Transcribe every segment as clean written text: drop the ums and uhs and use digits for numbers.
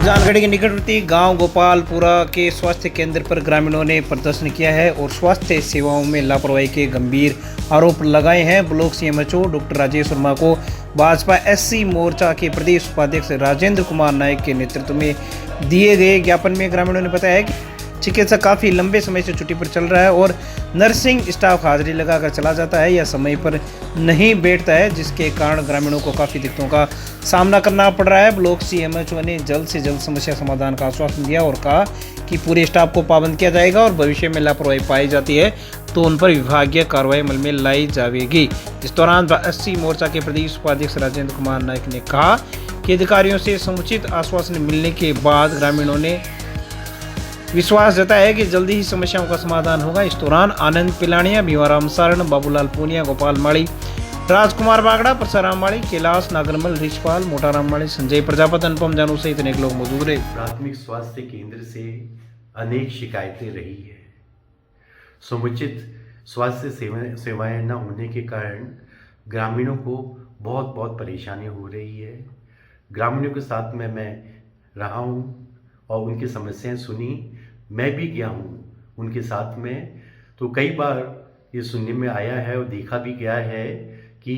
जानगढ़ के निकटवर्ती गांव गोपालपुरा के स्वास्थ्य केंद्र पर ग्रामीणों ने प्रदर्शन किया है और स्वास्थ्य सेवाओं में लापरवाही के गंभीर आरोप लगाए हैं। Block CMHO doctor Rajesh Verma को भाजपा एससी मोर्चा के प्रदेश उपाध्यक्ष राजेंद्र कुमार नायक के नेतृत्व में दिए गए ज्ञापन में ग्रामीणों ने बताया कि चिकित्सक काफ़ी लंबे समय से छुट्टी पर चल रहा है और नर्सिंग स्टाफ हाजिरी लगाकर चला जाता है या समय पर नहीं बैठता है, जिसके कारण ग्रामीणों को काफ़ी दिक्कतों का सामना करना पड़ रहा है। ब्लॉक सीएमएचओ ने जल्द से जल्द समस्या समाधान का आश्वासन दिया और कहा कि पूरे स्टाफ को पाबंद किया जाएगा और भविष्य में लापरवाही पाई जाती है तो उन पर विभागीय कार्रवाई अमल में लाई जाएगी। इस दौरान एससी मोर्चा के प्रदेश उपाध्यक्ष राजेंद्र कुमार नायक ने कहा कि अधिकारियों से समुचित आश्वासन मिलने के बाद ग्रामीणों ने विश्वास जताया है कि जल्दी ही समस्याओं का समाधान होगा। इस दौरान आनंद पिलानिया, भीमाराम सारण, बाबूलाल पूनिया, गोपाल माड़ी, राजकुमार बागड़ा, परसाराम माड़ी, कैलाश नागरमल, रिछपाल, मोटाराम माड़ी, संजय प्रजापति, अनुपम जानू सहित अनेक लोग मौजूद रहे। प्राथमिक स्वास्थ्य केंद्र से अनेक शिकायतें रही है। समुचित स्वास्थ्य सेवाएं न होने के कारण ग्रामीणों को बहुत परेशानी हो रही है। ग्रामीणों के साथ में मैं रहा हूँ और उनकी समस्याएं सुनी। मैं भी गया हूँ उनके साथ में, तो कई बार ये सुनने में आया है और देखा भी गया है कि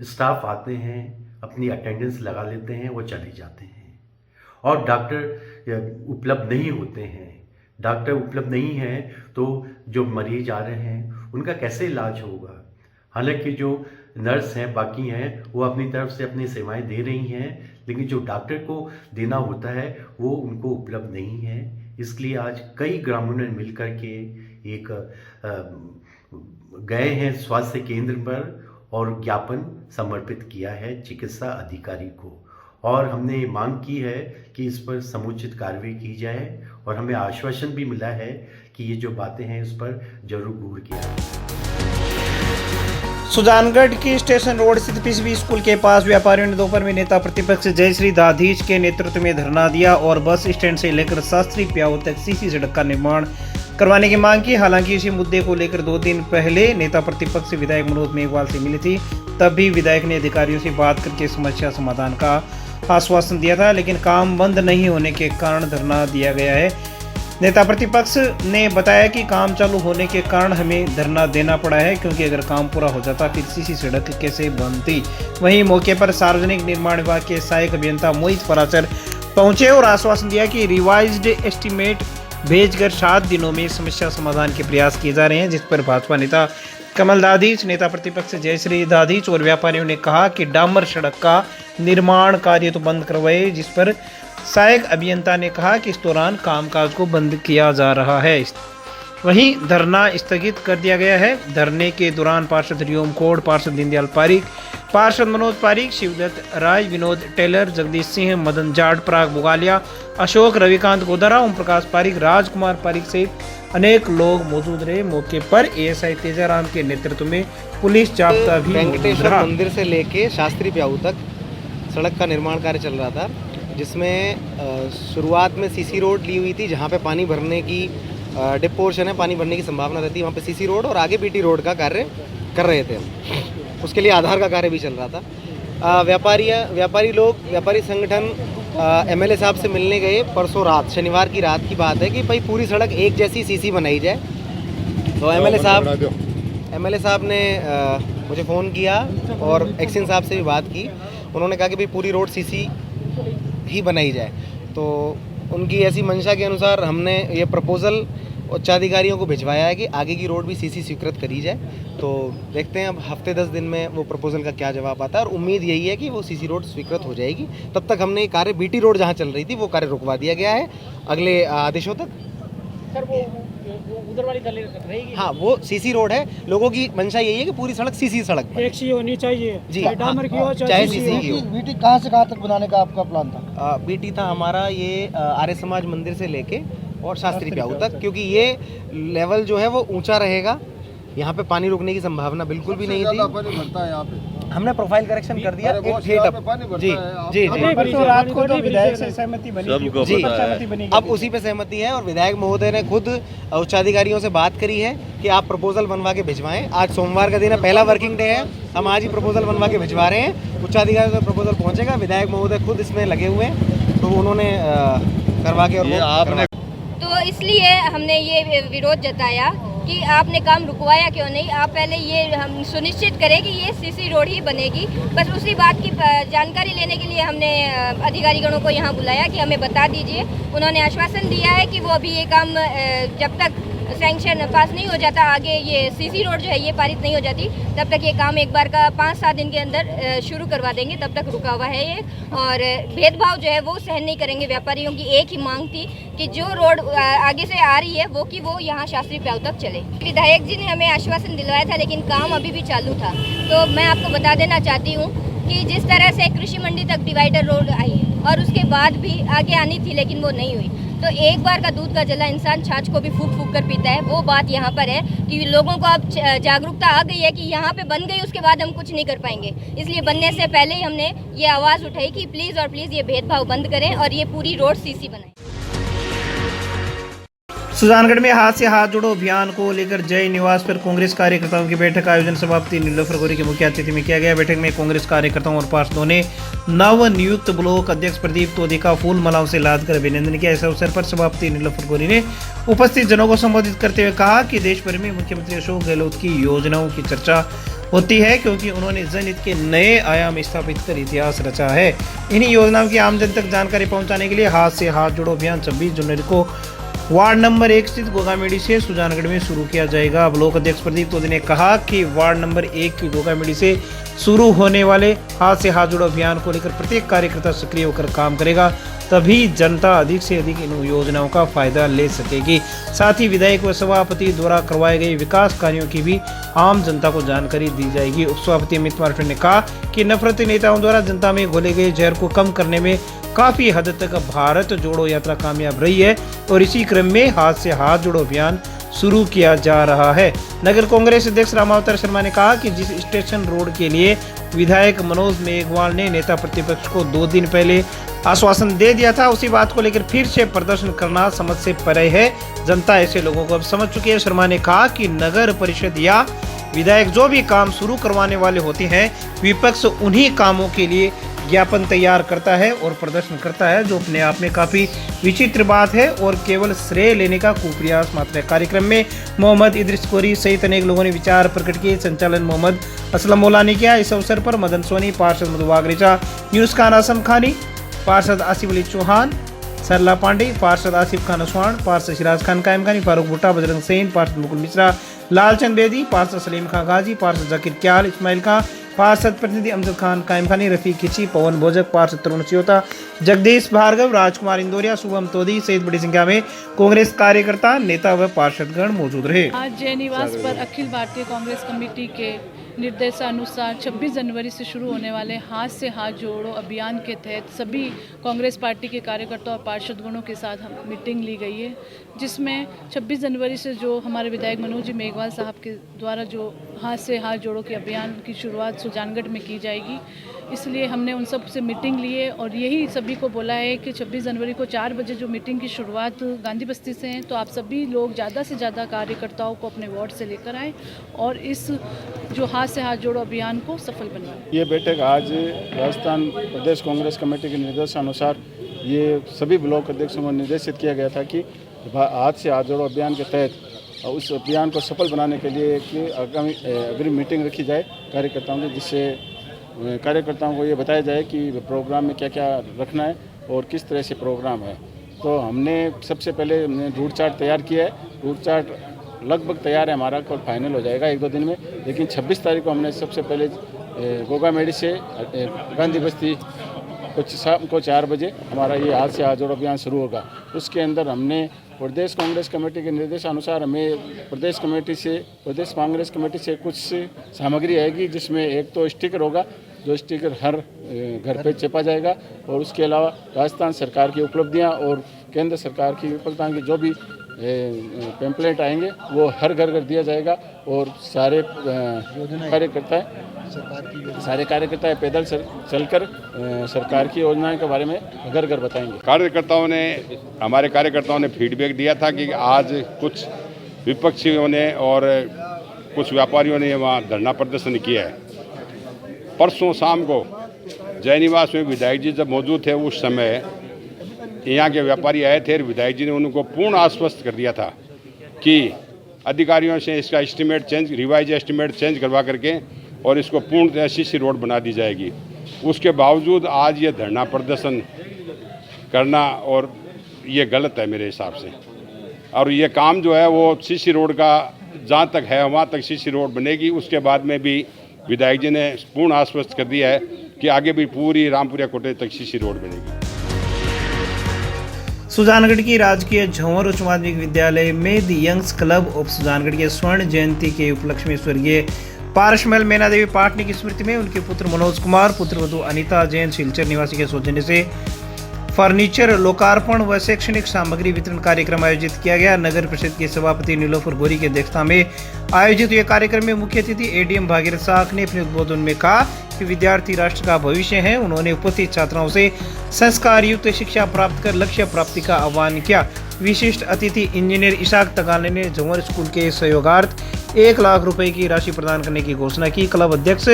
स्टाफ आते हैं, अपनी अटेंडेंस लगा लेते हैं, वो चले जाते हैं और डॉक्टर उपलब्ध नहीं होते हैं। डॉक्टर उपलब्ध नहीं है तो जो मरीज आ रहे हैं उनका कैसे इलाज होगा। हालांकि जो नर्स हैं बाकी हैं वो अपनी तरफ से अपनी सेवाएं दे रही हैं, लेकिन जो डॉक्टर को देना होता है वो उनको उपलब्ध नहीं है। इसलिए आज कई ग्रामीणों ने मिलकर के एक गए हैं स्वास्थ्य केंद्र पर और ज्ञापन समर्पित किया है चिकित्सा अधिकारी को, और हमने ये मांग की है कि इस पर समुचित कार्रवाई की जाए और हमें आश्वासन भी मिला है कि ये जो बातें हैं इस पर जरूर गौर किया जाए। सुजानगढ़ की स्टेशन रोड स्थित पीसीबी स्कूल के पास व्यापारियों ने दोपहर में नेता प्रतिपक्ष जयश्री दाधीच के नेतृत्व में धरना दिया और बस स्टैंड से लेकर शास्त्री प्याऊ तक सीसी सड़क का निर्माण करवाने की मांग की। हालांकि इसी मुद्दे को लेकर 2 दिन पहले नेता प्रतिपक्ष विधायक मनोज मेघवाल से मिली थी, तब भी विधायक ने अधिकारियों से बात करके समस्या समाधान का आश्वासन दिया था, लेकिन काम बंद नहीं होने के कारण धरना दिया गया है। नेता प्रतिपक्ष ने बताया कि काम चालू होने के कारण हमें धरना देना पड़ा है, क्योंकि अगर काम पूरा हो जाता फिर सीसी सड़क कैसे बनती। वहीं मौके पर सार्वजनिक निर्माण विभाग के सहायक अभियंता मोहित पराशर पहुंचे और आश्वासन दिया कि रिवाइज्ड एस्टीमेट भेजकर 7 दिनों में समस्या समाधान के प्रयास किए जा रहे हैं, जिस पर भाजपा नेता कमल दाधीच, नेता प्रतिपक्ष जयश्री दाधीच और व्यापारियों ने कहा कि डामर सड़क का निर्माण कार्य तो बंद करवाए, जिस पर सहायक अभियंता ने कहा कि इस दौरान कामकाज को बंद किया जा रहा है। वहीं धरना स्थगित कर दिया गया है। धरने के दौरान पार्षद हरिओम कोड, पार्षद दीनदयाल पारिक, पार्षद मनोज पारिक, शिवदत्त राय, विनोद टेलर, जगदीश सिंह, मदन जाट, पराग बुगालिया, अशोक, रविकांत गोदारा, ओम प्रकाश पारिक, राजकुमार पारिक सहित अनेक लोग मौजूद रहे। मौके पर एएसआई तेजाराम के नेतृत्व में पुलिस जाब्ता भी वेंकटेश्वर मंदिर से लेके शास्त्री प्याऊ तक सड़क का निर्माण कार्य चल रहा था, जिसमें शुरुआत में सीसी रोड ली हुई थी, जहाँ पे पानी भरने की डिप पोर्शन है, पानी भरने की संभावना रहती है, वहाँ पे सीसी रोड और आगे बीटी रोड का कार्य कर रहे थे। उसके लिए आधार का कार्य भी चल रहा था। व्यापारी संगठन एमएलए साहब से मिलने गए परसों रात, शनिवार की रात की बात है, कि भाई पूरी सड़क एक जैसी सीसी बनाई जाए। तो एमएलए साहब ने मुझे फ़ोन किया और एक्शन साहब से भी बात की। उन्होंने कहा कि भाई पूरी रोड सीसी ही बनाई जाए। तो उनकी ऐसी मंशा के अनुसार हमने ये प्रपोज़ल उच्चाधिकारियों को भिजवाया है कि आगे की रोड भी सीसी स्वीकृत करी जाए। तो देखते हैं अब हफ्ते 10 दिन में वो प्रपोज़ल का क्या जवाब आता है, और उम्मीद यही है कि वो सीसी रोड स्वीकृत हो जाएगी। तब तक हमने ये कार्य बीटी रोड जहाँ चल रही थी वो कार्य रुकवा दिया गया है अगले आदेशों तक। सर वो उधर वाली रहेगी? हाँ, वो सीसी रोड है। लोगों की मंशा यही है कि पूरी सड़क सीसी सड़क एक सी होनी चाहिए जी, डामर की हो चाहे सीसी की हो। बीटी कहाँ से कहाँ तक बनाने का आपका प्लान था? बीटी था हमारा ये आर्य समाज मंदिर से लेके और शास्त्री प्याऊ तक, क्योंकि ये लेवल जो है वो ऊंचा रहेगा, यहाँ पे पानी रुकने की संभावना बिल्कुल भी नहीं थी। पानी भरता है यहाँ पे। हमने प्रोफाइल करेक्शन कर दिया। जी रात को तो विधायक से सहमति बनी जी, अब उसी पे सहमति है और विधायक महोदय ने खुद उच्चाधिकारियों से बात करी है कि आप प्रपोजल बनवा के भिजवाएं। आज सोमवार का दिन है, पहला वर्किंग डे है, हम आज ही प्रपोजल बनवा के भिजवा रहे हैं। उच्चाधिकारी से प्रपोजल पहुंचेगा, विधायक महोदय खुद इसमें लगे हुए हैं। तो उन्होंने करवा के और ये वो आपने तो इसलिए हमने ये विरोध जताया कि आपने काम रुकवाया क्यों नहीं। आप पहले ये हम सुनिश्चित करें कि ये सीसी रोड ही बनेगी। बस उसी बात की जानकारी लेने के लिए हमने अधिकारीगणों को यहाँ बुलाया कि हमें बता दीजिए। उन्होंने आश्वासन दिया है कि वो अभी ये काम जब तक सैंक्शन पास नहीं हो जाता, आगे ये सीसी रोड जो है ये पारित नहीं हो जाती, तब तक ये काम एक बार का 5-7 दिन के अंदर शुरू करवा देंगे। तब तक रुका हुआ है ये। और भेदभाव जो है वो सहन नहीं करेंगे। व्यापारियों की एक ही मांग थी कि जो रोड आगे से आ रही है वो यहाँ शास्त्री प्याऊ तक चले। विधायक जी ने हमें आश्वासन दिलवाया था, लेकिन काम अभी भी चालू था। तो मैं आपको बता देना चाहती हूँ कि जिस तरह से कृषि मंडी तक डिवाइडर रोड आई और उसके बाद भी आगे आनी थी, लेकिन वो नहीं हुई। तो एक बार का दूध का जला इंसान छाछ को भी फूक फूक कर पीता है। वो बात यहाँ पर है कि लोगों को अब जागरूकता आ गई है कि यहाँ पे बन गई, उसके बाद हम कुछ नहीं कर पाएंगे। इसलिए बनने से पहले ही हमने ये आवाज़ उठाई कि प्लीज़ और प्लीज़ ये भेदभाव बंद करें और ये पूरी रोड सीसी बनाएं। सुजानगढ़ में हाथ से हाथ जोड़ो अभियान को लेकर जय निवास पर कांग्रेस कार्यकर्ताओं की बैठक आयोजन सभापति नीलोफर गोरी के मुख्य अतिथि में किया गया। बैठक में कांग्रेस कार्यकर्ताओं और पार्षदों ने नव नियुक्त ब्लॉक अध्यक्ष प्रदीप तोदी का फूल मालाओं से लाद कर अभिनंदन किया। इस अवसर पर सभापति नीलोफर गोरी ने उपस्थित जनों को संबोधित करते हुए कहा कि देश भर में मुख्यमंत्री अशोक गहलोत की योजनाओं की चर्चा होती है, क्योंकि उन्होंने जनहित के नए आयाम स्थापित कर इतिहास रचा है। इन्हीं योजनाओं की आम जन तक जानकारी पहुंचाने के लिए हाथ से हाथ जोड़ो अभियान 26 जनवरी को वार्ड नंबर 1 स्थित गोगामेडी से सुजानगढ़ में शुरू किया जाएगा। ब्लॉक अध्यक्ष प्रदीप तोदी ने कहा कि वार्ड नंबर 1 की गोगामेडी से शुरू होने वाले हाथ से हाथ जोड़ो अभियान को लेकर प्रत्येक कार्यकर्ता सक्रिय होकर काम करेगा, तभी जनता अधिक से अधिक इन योजनाओं का फायदा ले सकेगी। साथ ही विधायक व सभापति द्वारा करवाए गए विकास कार्यों की भी आम जनता को जानकारी दी जाएगी। उपसभापति अमित मार्फे ने कहा कि नफरती नेताओं द्वारा जनता में घोले गए जहर को कम करने में काफी हद तक भारत जोड़ो यात्रा कामयाब रही है और इसी क्रम में हाथ से हाथ जोड़ो अभियान शुरू किया जा रहा है। नगर कांग्रेस अध्यक्ष रामावतार शर्मा ने कहा कि जिस स्टेशन रोड के लिए विधायक मनोज मेघवाल ने नेता प्रतिपक्ष को 2 दिन पहले आश्वासन दे दिया था, उसी बात को लेकर फिर से प्रदर्शन करना समझ से परे है। जनता ऐसे लोगों को अब समझ चुकी है। शर्मा ने कहा कि नगर परिषद या विधायक जो भी काम शुरू करवाने वाले होते हैं, विपक्ष उन्हीं कामों के लिए ज्ञापन तैयार करता है और प्रदर्शन करता है, जो अपने आप में काफी विचित्र बात है और केवल श्रेय लेने का कुप्रयास मात्र है। कार्यक्रम में मोहम्मद इद्रिस कोरी सहित अनेक लोगों ने विचार प्रकट किए। संचालन मोहम्मद असलम मौला ने किया। इस अवसर पर मदन सोनी, पार्षद मधु वागरेचा, न्यूज़ खान आसम खानी, पार्षद आसिफ अली चौहान, सरला पांडे, पार्षद आसिफ खान असवान, पार्षद सिराज खान कायम खानी, फारूक भुट्टा, बजरंग सेन, पार्षद मुकुल मिश्रा, लालचंद बेदी, पार्षद सलीम खान गाजी, पार्षद जकीर क्याल, इस्माइल खां, पार्षद प्रतिनिधि अमजद खान कायम खानी, रफीक खिची, पवन भोजक, पार्षद तरुण सियोता, जगदीश भार्गव, राजकुमार इंदौरिया, शुभम तोदी सहित बड़ी संख्या में कांग्रेस कार्यकर्ता, नेता व पार्षदगण मौजूद रहे। आज जय निवास पर अखिल भारतीय कांग्रेस कमेटी के निर्देशानुसार 26 जनवरी से शुरू होने वाले हाथ से हाथ जोड़ो अभियान के तहत सभी कांग्रेस पार्टी के कार्यकर्ताओं और पार्षदगणों के साथ हम मीटिंग ली गई है, जिसमें 26 जनवरी से जो हमारे विधायक मनोज जी मेघवाल साहब के द्वारा जो हाथ से हाथ जोड़ो के अभियान की शुरुआत सुजानगढ़ में की जाएगी, इसलिए हमने उन सब से मीटिंग ली है और यही सभी को बोला है कि 26 जनवरी को 4 बजे जो मीटिंग की शुरुआत गांधी बस्ती से है, तो आप सभी लोग ज़्यादा से ज़्यादा कार्यकर्ताओं को अपने वार्ड से लेकर आएँ और इस जो हाथ से हाथ जोड़ो अभियान को सफल बनवाएं। ये बैठक आज राजस्थान प्रदेश कांग्रेस कमेटी के निर्देशानुसार ये सभी ब्लॉक अध्यक्षों को निर्देशित किया गया था कि हाथ से हाथ जोड़ो अभियान के तहत उस अभियान को सफल बनाने के लिए कि आगामी अग्रिम मीटिंग रखी जाए कार्यकर्ताओं की, जिससे कार्यकर्ताओं को ये बताया जाए कि प्रोग्राम में क्या क्या रखना है और किस तरह से प्रोग्राम है। तो हमने सबसे पहले रूट चार्ट तैयार किया है। रूट चार्ट लगभग तैयार है हमारा, और फाइनल हो जाएगा 1-2 दिन में। लेकिन 26 तारीख को हमने सबसे पहले गोगामेडी से गांधी बस्ती कुछ शाम को 4 बजे हमारा ये हाथ से हाथ जोड़ो अभियान शुरू होगा। उसके अंदर हमने प्रदेश कांग्रेस कमेटी के निर्देशानुसार हमें प्रदेश कांग्रेस कमेटी से कुछ सामग्री आएगी, जिसमें एक तो स्टिकर होगा, जो स्टिकर हर घर पे छपा जाएगा, और उसके अलावा राजस्थान सरकार की उपलब्धियां और केंद्र सरकार की विफलताओं की जो भी पैम्पलेट आएंगे वो हर घर दिया जाएगा। और सारे कार्यकर्ता पैदल चलकर सरकार की योजनाओं के बारे में घर बताएंगे। हमारे कार्यकर्ताओं ने फीडबैक दिया था कि आज कुछ विपक्षियों ने और कुछ व्यापारियों ने वहाँ धरना प्रदर्शन किया है। परसों शाम को जय निवास में विधायक जी जब मौजूद थे, उस समय यहाँ के व्यापारी आए थे और विधायक जी ने उनको पूर्ण आश्वस्त कर दिया था कि अधिकारियों से इसका एस्टीमेट रिवाइज एस्टीमेट चेंज करवा करके और इसको पूर्ण सीसी रोड बना दी जाएगी। उसके बावजूद आज ये धरना प्रदर्शन करना और ये गलत है मेरे हिसाब से। और ये काम जो है वो सीसी रोड का जहाँ तक है वहाँ तक सीसी रोड बनेगी। उसके बाद में भी विधायक जी ने पूर्ण आश्वस्त कर दिया है कि आगे भी पूरी रामपुरा कोटे तक सीसी रोड बनेगी। सुजानगढ़ की राजकीय झंवर उच्च माध्यमिक विद्यालय में the youngs club of Sujangarh के स्वर्ण जयंती के उपलक्ष्य में स्वर्गीय पारसमल मैना देवी पाटनी की स्मृति में उनके पुत्र मनोज कुमार, पुत्रवधू अनिता जैन सिलचर निवासी के सौजन्य से फर्नीचर लोकार्पण व शैक्षणिक सामग्री वितरण कार्यक्रम आयोजित किया गया। नगर परिषद के सभापति नीलोफर गोरी की अध्यक्षता में आयोजित यह कार्यक्रम में मुख्य अतिथि एडीएम भागीरथ साख ने अपने उद्बोधन में कहा कि विद्यार्थी राष्ट्र का भविष्य है। उन्होंने उपस्थित छात्राओं से संस्कार युक्त शिक्षा प्राप्त कर लक्ष्य प्राप्ति का आह्वान किया। विशिष्ट अतिथि इंजीनियर इशाक तगाले ने झंवर स्कूल के सहयोगार्थ 1 लाख रुपए की राशि प्रदान करने की घोषणा की। क्लब अध्यक्ष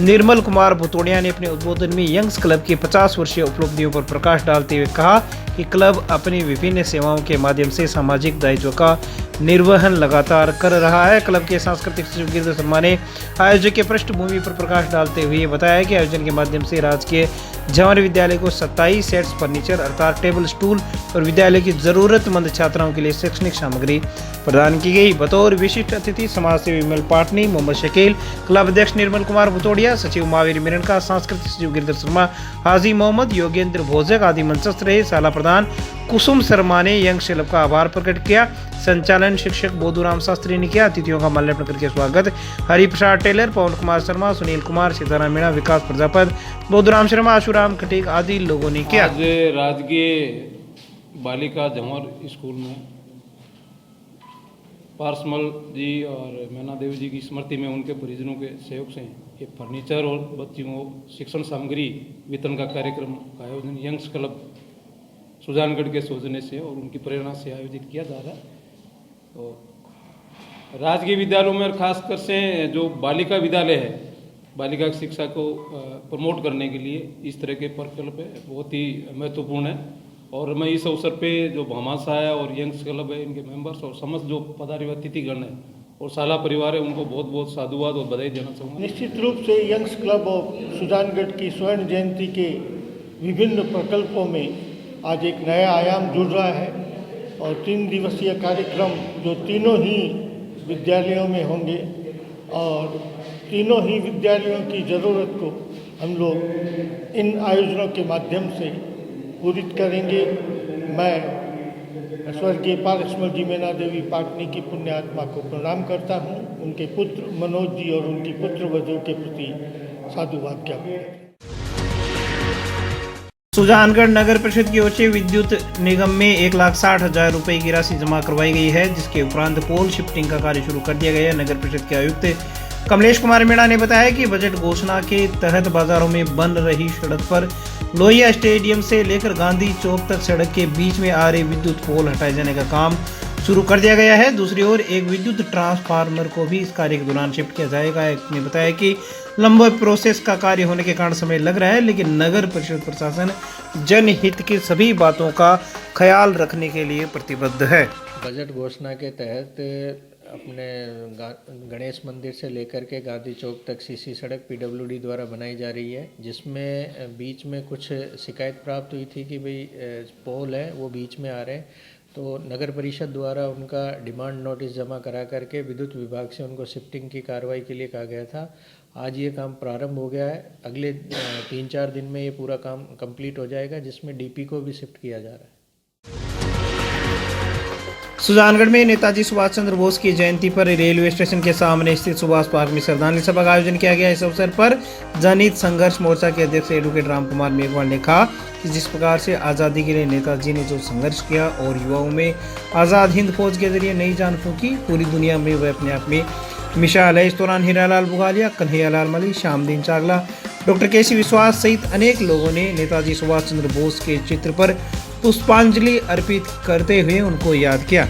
निर्मल कुमार भुतोड़िया ने अपने उद्बोधन में यंग्स क्लब की 50 वर्षीय उपलब्धियों पर प्रकाश डालते हुए कहा कि क्लब अपनी विभिन्न सेवाओं के माध्यम से सामाजिक दायित्व का निर्वहन लगातार कर रहा है। क्लब के सांस्कृतिक सचिव गिरधर शर्मा ने आयोजक के पृष्ठभूमि पर प्रकाश डालते हुए बताया कि आयोजन के माध्यम से राजकीय झंवर विद्यालय को 27 सेट्स फर्नीचर अर्थात टेबल स्टूल और विद्यालय की जरूरतमंद छात्राओं के लिए शैक्षणिक सामग्री प्रदान की गई। बतौर विशिष्ट अतिथि समाज सेवी विमल पाटनी, मोहम्मद शकील, क्लब अध्यक्ष निर्मल कुमार भुतोड़िया, सचिव महावीर मिरनका, सांस्कृतिक सचिव गिरधर शर्मा, हाजी मोहम्मद, योगेंद्र भोजक आदि मंचस्थ रहे। शाला प्रधान कुसुम शर्मा ने यंग क्लब का आभार प्रकट किया। संचालन शिक्षक बोधूराम शास्त्री ने किया। अतिथियों का माल्यार्पण करके स्वागत हरिप्रसाद टेलर, पवन कुमार शर्मा, सुनील कुमार, सीताराम मीणा, विकास प्रजापत, बोधूराम शर्मा, आशुराम खटीक आदि लोगों ने किया। आज राजकीय बालिका झंवर स्कूल में पारसमल जी और मैना देवी जी की स्मृति में उनके परिजनों के सहयोग से ये फर्नीचर और बच्चियों को शिक्षण सामग्री वितरण का कार्यक्रम का आयोजन यंग्स क्लब सुजानगढ़ के सौजन्य से और उनकी प्रेरणा से आयोजित किया जा रहा है। तो राजकीय विद्यालयों में खासकर से जो बालिका विद्यालय है, बालिका की शिक्षा को प्रमोट करने के लिए इस तरह के प्रकल्प है बहुत ही महत्वपूर्ण है। और मैं इस अवसर पे जो भामाशाह है और यंग्स क्लब है, इनके मेंबर्स और समस्त जो पधारे हुए अतिथिगण है और शाला परिवार है, उनको बहुत बहुत साधुवाद और बधाई देना चाहूँगा। निश्चित रूप से यंग्स क्लब ऑफ सुजानगढ़ की स्वर्ण जयंती के विभिन्न प्रकल्पों में आज एक नया आयाम जुड़ रहा है और 3 दिवसीय कार्यक्रम जो तीनों ही विद्यालयों में होंगे और तीनों ही विद्यालयों की ज़रूरत को हम लोग इन आयोजनों के माध्यम से पूरी करेंगे। मैं स्वर्गीय पारसमल जी मैना देवी पाटनी की पुण्य आत्मा को प्रणाम करता हूँ। उनके पुत्र मनोज जी और उनकी पुत्रवधू के प्रति साधुवाद ज्ञापन करता हूँ। सुजानगढ़ नगर परिषद की ओर से विद्युत निगम में 1,60,000 रुपए की राशि जमा करवाई गई है, जिसके उपरांत पोल शिफ्टिंग का कार्य शुरू कर दिया गया है। नगर परिषद के आयुक्त कमलेश कुमार मीणा ने बताया कि बजट घोषणा के तहत बाजारों में बन रही सड़क पर लोहिया स्टेडियम से लेकर गांधी चौक तक सड़क के बीच में आ रहे विद्युत पोल हटाए जाने का काम शुरू कर दिया गया है। दूसरी ओर एक विद्युत ट्रांसफार्मर को भी इस कार्य के दौरान शिफ्ट किया जाएगा। ने बताया कि लंबे प्रोसेस का कार्य होने के कारण समय लग रहा है, लेकिन नगर परिषद प्रशासन जनहित की सभी बातों का ख्याल रखने के लिए प्रतिबद्ध है। बजट घोषणा के तहत अपने गणेश मंदिर से लेकर के गांधी चौक तक सीसी सड़क पीडब्ल्यूडी द्वारा बनाई जा रही है, जिसमें बीच में कुछ शिकायत प्राप्त हुई थी कि भाई पोल है वो बीच में आ रहे हैं, तो नगर परिषद द्वारा उनका डिमांड नोटिस जमा करा करके विद्युत विभाग से उनको शिफ्टिंग की कार्रवाई के लिए कहा गया था। आज ये काम प्रारंभ हो गया है। अगले 3-4 दिन में ये पूरा काम कंप्लीट हो जाएगा, जिसमें डीपी को भी शिफ्ट किया जा रहा है। सुजानगढ़ में नेताजी सुभाष चंद्र बोस की जयंती पर रेलवे स्टेशन के सामने स्थित सुभाष पार्क में श्रद्धांजलि सभा का आयोजन किया गया। इस अवसर पर जनहित संघर्ष मोर्चा के अध्यक्ष एडवोकेट राम कुमार मेघवाल ने कहा कि जिस प्रकार से आज़ादी के लिए नेताजी ने जो संघर्ष किया और युवाओं में आज़ाद हिंद फौज के जरिए नई जान फूंकी, पूरी दुनिया में वह अपने आप में मिसाल है। इस दौरान हीरालाल बुगालिया, कन्हैयालाल मली, श्यामदीन चागला, डॉक्टर केसी विश्वास सहित अनेक लोगों ने नेताजी सुभाष चंद्र बोस के चित्र पर पुष्पांजलि अर्पित करते हुए उनको याद किया।